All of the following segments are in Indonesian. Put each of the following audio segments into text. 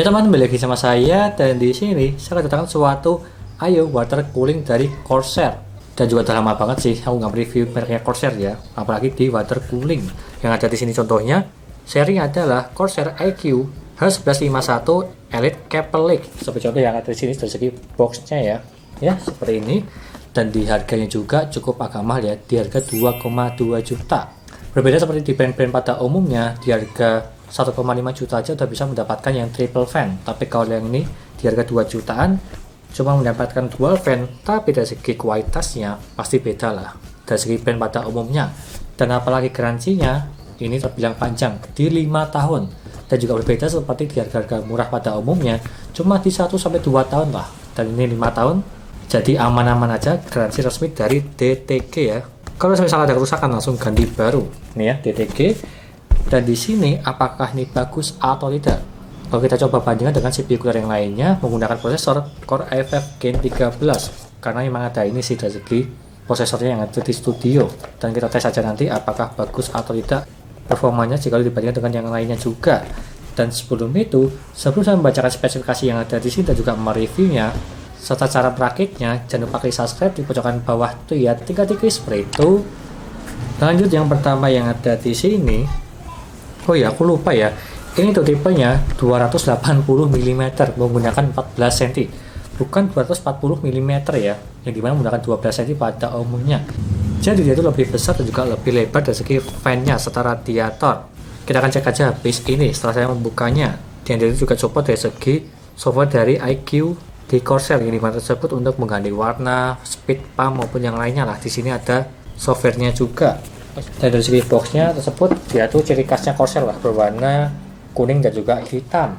Ya teman, kembali lagi sama saya dan di sini saya kedatangan suatu water cooling dari Corsair. Dan juga udah lama banget sih aku nggak review mereknya Corsair ya, apalagi di water cooling. Yang ada di sini contohnya, seri adalah Corsair IQ H1151 Elite Cable Lake. Seperti contoh yang ada di sini dari segi boxnya ya seperti ini. Dan di harganya juga cukup agak mahal ya, di harga 2,2 juta. Berbeda seperti di brand-brand pada umumnya, di harga 1,5 juta aja udah bisa mendapatkan yang triple fan. Tapi kalau yang ini di harga 2 jutaan cuma mendapatkan dual fan, tapi dari segi kualitasnya pasti beda lah dari segi brand pada umumnya. Dan apalagi garansinya ini terbilang panjang di 5 tahun. Dan juga berbeda seperti di harga-harga murah pada umumnya, cuma di 1-2 tahun lah. Dan ini 5 tahun, jadi aman-aman aja, garansi resmi dari DTG ya. Kalau misalnya ada kerusakan langsung ganti baru. Nih ya, DTG. Dan di sini apakah ini bagus atau tidak? Kalau kita coba bandingkan dengan CPU cooler yang lainnya menggunakan prosesor Core i5 Gen 13, karena memang ada ini sih dari segi prosesornya yang ada di studio. Dan kita tes saja nanti apakah bagus atau tidak performanya jika dibandingkan dengan yang lainnya juga. Dan sebelum saya membacakan spesifikasi yang ada di sini dan juga mereviewnya serta cara merakitnya, jangan lupa klik subscribe di pojokan bawah tuh ya, tinggal diklik seperti itu. Lanjut yang pertama yang ada di sini. Oh ya, aku lupa ya. Ini tuh tipenya 280 mm menggunakan 14 cm. Bukan 240 mm ya, yang dimana menggunakan 12 cm pada umumnya. Jadi dia itu lebih besar dan juga lebih lebar dari segi fan-nya serta radiator. Kita akan cek aja habis ini setelah saya membukanya. Dan dia juga support dari segi software dari IQ di Corsair yang dimana tersebut untuk mengganti warna, speed pump maupun yang lainnya lah. Di sini ada softwarenya juga. Dan dari segi boxnya tersebut dia tuh ciri khasnya Corsair lah, berwarna kuning dan juga hitam.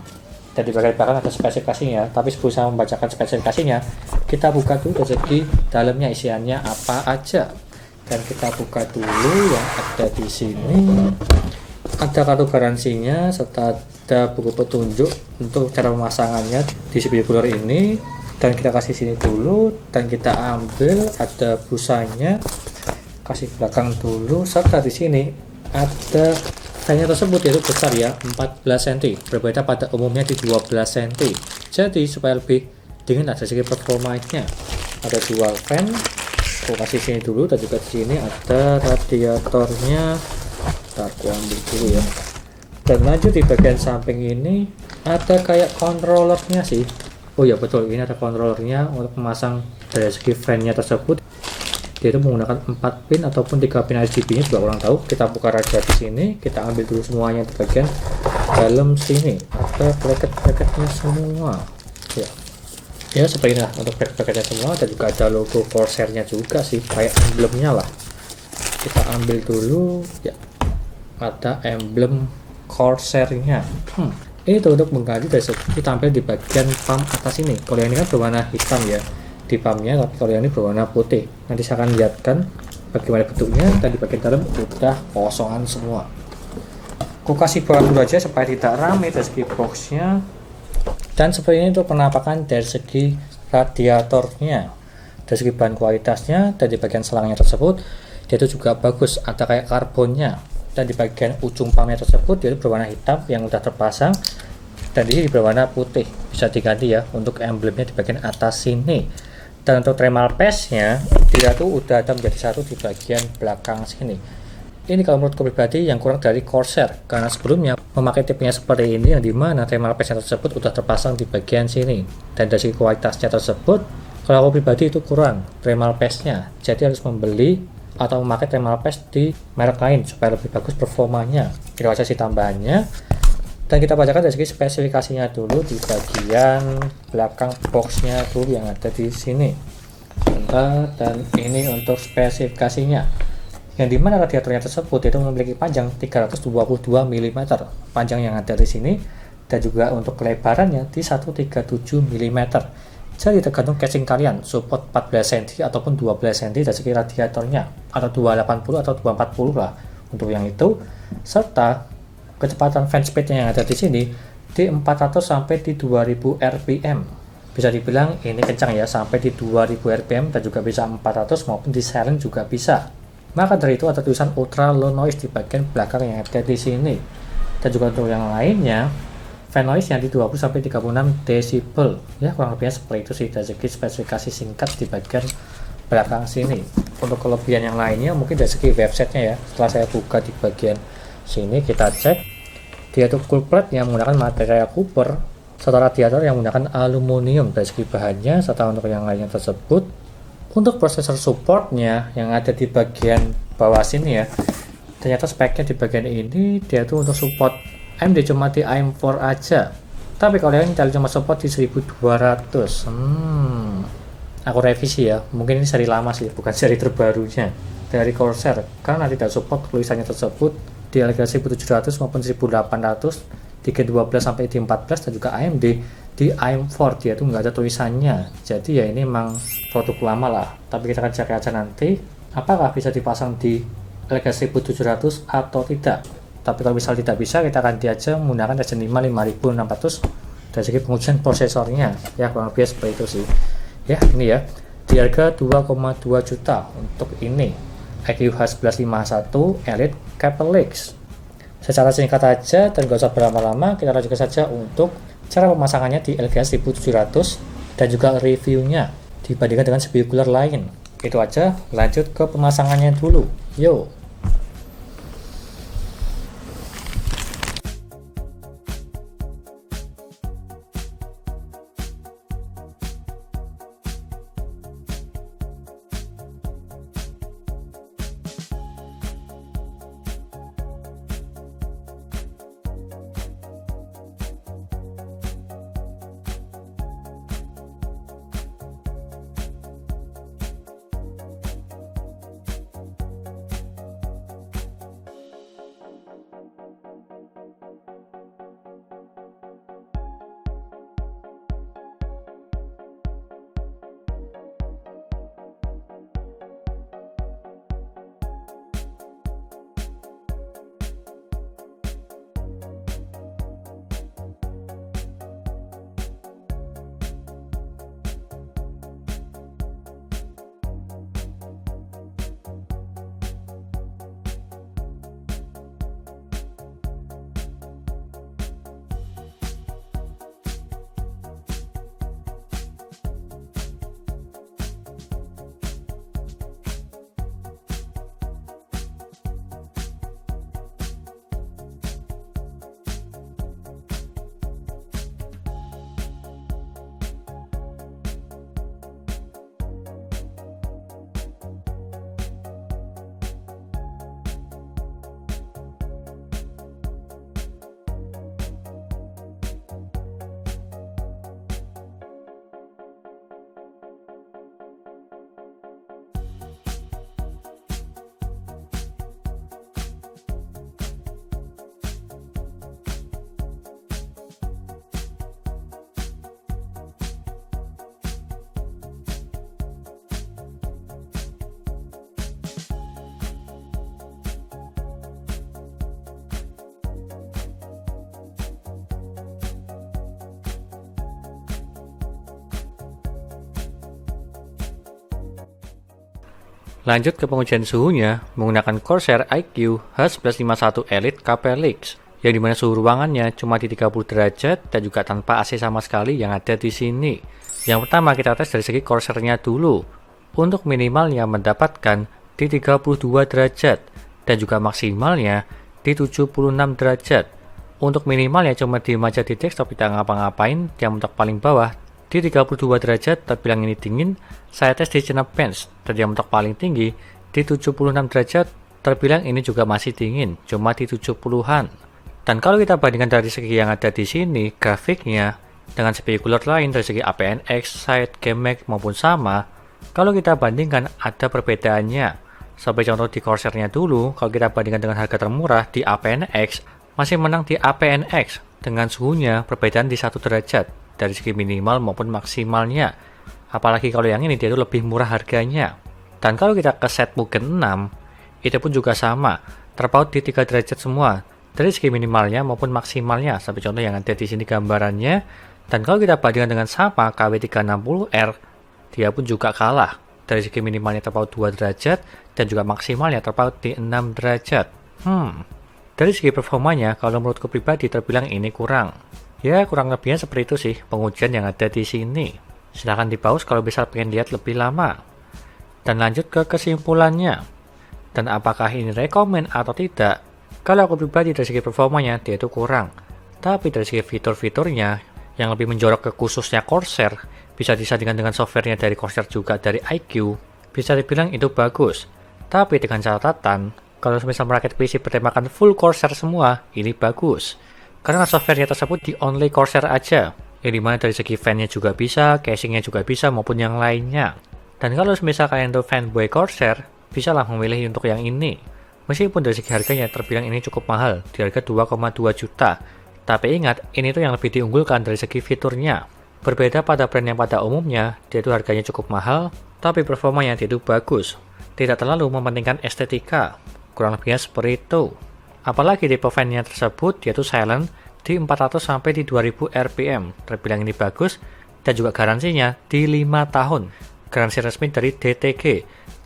Dan di bagian belakang ada spesifikasinya. Tapi sebelum saya membacakan spesifikasinya, kita buka dulu dari segi dalamnya isiannya apa aja. Dan kita buka dulu yang ada di sini. Ada kartu garansinya serta ada buku petunjuk untuk cara pemasangannya di CPU cooler ini. Dan kita kasih sini dulu dan kita ambil, ada busanya, kasih belakang dulu. Serta di sini ada fannya tersebut yaitu besar ya, 14 cm, berbeda pada umumnya di 12 cm. Jadi supaya lebih dingin dari segi performanya ada dual fan. Aku kasih sini dulu dan juga di sini ada radiatornya. Ntar aku ambil dulu ya. Dan lanjut di bagian samping ini ada kayak controllernya sih. Oh ya betul, ini ada controllernya untuk memasang dari segi fan-nya tersebut. Dia itu menggunakan 4 pin ataupun 3 pin RGB-nya juga kurang tahu. Kita buka raja di sini, kita ambil dulu semuanya di bagian dalam sini. Ada bracket-bracketnya semua. Ya seperti ini lah untuk bracket-bracketnya semua. Dan juga ada logo Corsair-nya juga sih, kayak emblemnya lah. Kita ambil dulu ya. Ada emblem Corsair-nya. Ini tuh untuk mengganti dari segi tampil di bagian pump atas ini. Kalau yang ini kan berwarna hitam ya di pumpnya, tapi kalau yang ini berwarna putih. Nanti saya akan lihatkan bagaimana bentuknya. Dan di bagian dalam udah kosongan semua. Aku kasih bawah dulu aja supaya tidak rame dari segi boxnya. Dan seperti ini untuk penampakan dari segi radiatornya, dari segi bahan kualitasnya. Dan di bagian selangnya tersebut dia itu juga bagus, ada kayak karbonnya. Dan di bagian ujung pumpnya tersebut dia berwarna hitam yang udah terpasang, dan di sini berwarna putih, bisa diganti ya untuk emblemnya di bagian atas sini. Dan untuk thermal paste-nya dia tuh udah ada menjadi satu di bagian belakang sini. Ini kalau menurutku pribadi yang kurang dari Corsair, karena sebelumnya memakai tipenya seperti ini yang dimana thermal paste-nya tersebut udah terpasang di bagian sini. Dan dari kualitasnya tersebut kalau aku pribadi itu kurang thermal paste-nya, jadi harus membeli atau memakai thermal paste di merek lain supaya lebih bagus performanya. Itu aja sih tambahannya. Dan kita bacakan dari segi spesifikasinya dulu di bagian belakang boxnya dulu yang ada di sini. Dan ini untuk spesifikasinya, yang dimana radiatornya tersebut itu memiliki panjang 322 mm panjang yang ada di sini, dan juga untuk kelebarannya di 137 mm. Jadi tergantung casing kalian, support 14 cm ataupun 12 cm dari segi radiatornya, atau 280 atau 240 lah untuk yang itu. Serta kecepatan fan speed-nya yang ada di sini di 400 sampai di 2000 rpm. Bisa dibilang ini kencang ya, sampai di 2000 rpm dan juga bisa 400 maupun di silent juga bisa. Maka dari itu ada tulisan ultra low noise di bagian belakang yang ada di sini. Dan juga untuk yang lainnya, fan noise yang di 20 sampai 36 desibel. Ya, kurang lebihnya seperti itu sih dari segi spesifikasi singkat di bagian belakang sini. Untuk kelebihan yang lainnya mungkin dari segi websitenya ya. Setelah saya buka di bagian sini, kita cek dia itu cool plate yang menggunakan material copper serta radiator yang menggunakan aluminium dari segi bahannya, serta untuk yang lainnya tersebut. Untuk prosesor supportnya yang ada di bagian bawah sini ya, ternyata speknya di bagian ini dia tuh untuk support AMD cuma di AM4 aja, tapi kalau yang cari cuma support di 1200. Aku revisi ya, mungkin ini seri lama sih, bukan seri terbarunya dari Corsair, karena tidak support tulisannya tersebut di Elgato 1700 maupun 1800 di G12 sampai D14, dan juga AMD di AM4 dia tuh nggak ada tulisannya. Jadi ya ini memang produk lama lah, tapi kita akan cek aja nanti apakah bisa dipasang di Elgato 1700 atau tidak. Tapi kalau misal tidak bisa, kita akan aja menggunakan Ryzen 5 5600 dari segi pengujian prosesornya ya, kurang lebih seperti itu sih ya. Ini ya di harga 2,2 juta untuk ini iQOO H1151 Elite Capelix. Secara singkat aja dan gak usah berlama-lama, kita lanjutkan saja untuk cara pemasangannya di Elgato 1700 dan juga reviewnya dibandingkan dengan CPU cooler lain. Itu aja, lanjut ke pemasangannya dulu. Yo. Lanjut ke pengujian suhunya menggunakan Corsair iQOO H1151 Elite Capelix, yang dimana suhu ruangannya cuma di 30 derajat dan juga tanpa AC sama sekali yang ada di sini. Yang pertama kita tes dari segi Corsairnya dulu. Untuk minimalnya mendapatkan di 32 derajat dan juga maksimalnya di 76 derajat. Untuk minimalnya cuma diem aja di desktop tidak ngapa-ngapain, yang untuk paling bawah di 32 derajat terbilang ini dingin. Saya tes di Cinebench dan yang untuk paling tinggi di 76 derajat terbilang ini juga masih dingin, cuma di 70-an. Dan kalau kita bandingkan dari segi yang ada di sini grafiknya dengan CPU cooler lain dari segi APNX, Side, GameMax maupun sama, kalau kita bandingkan ada perbedaannya. Sebagai contoh di Corsairnya dulu, kalau kita bandingkan dengan harga termurah di APNX, masih menang di APNX dengan suhunya perbedaan di 1 derajat dari segi minimal maupun maksimalnya. Apalagi kalau yang ini dia itu lebih murah harganya. Dan kalau kita ke set Mugen 6, itu pun juga sama, terpaut di 3 derajat semua dari segi minimalnya maupun maksimalnya. Sampai contoh yang ada di sini gambarannya. Dan kalau kita bandingkan dengan sama KW360R, dia pun juga kalah. Dari segi minimalnya terpaut 2 derajat dan juga maksimalnya terpaut di 6 derajat. Dari segi performanya, kalau menurutku pribadi terbilang ini kurang. Ya, kurang lebihnya seperti itu sih pengujian yang ada di sini. Silahkan di-pause kalau bisa pengen lihat lebih lama. Dan lanjut ke kesimpulannya. Dan apakah ini rekomen atau tidak? Kalau aku pribadi dari segi performanya, dia itu kurang. Tapi dari segi fitur-fiturnya, yang lebih menjorok ke khususnya Corsair, bisa disandingkan dengan softwarenya dari Corsair juga dari iQOO, bisa dibilang itu bagus. Tapi dengan catatan, kalau misal merakit PC bertemakan full Corsair semua, ini bagus. Karena softwarenya tersebut di only Corsair aja, yang dimana dari segi fan-nya juga bisa, casingnya juga bisa, maupun yang lainnya. Dan kalau misal kalian tuh fanboy Corsair, bisa lah memilih untuk yang ini. Meskipun dari segi harganya terbilang ini cukup mahal, di harga 2,2 juta. Tapi ingat, ini tuh yang lebih diunggulkan dari segi fiturnya. Berbeda pada brand yang pada umumnya, dia itu harganya cukup mahal, tapi performanya dia itu bagus. Tidak terlalu mementingkan estetika. Kurang lebihnya seperti itu. Apalagi tipe fan-nya tersebut, dia itu silent di 400 sampai di 2000 rpm. Terbilang ini bagus, dan juga garansinya di 5 tahun. Garansi resmi dari DTG.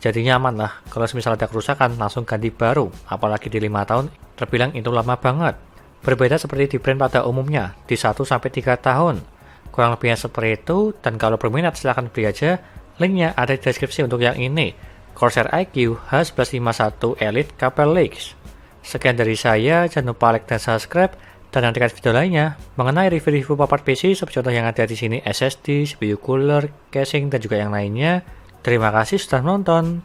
Jadi nyaman lah, kalau misalnya ada kerusakan langsung ganti baru. Apalagi di 5 tahun, terbilang itu lama banget. Berbeda seperti di brand pada umumnya, di 1-3 tahun. Kurang lebihnya seperti itu, dan kalau berminat silahkan beli aja. Linknya ada di deskripsi untuk yang ini. Corsair iQOO H1151 Elite Copper Leaks. Sekian dari saya, jangan lupa like dan subscribe, dan nantikan video lainnya mengenai review-review papan PC seperti contoh yang ada di sini SSD, CPU cooler, casing, dan juga yang lainnya. Terima kasih sudah menonton.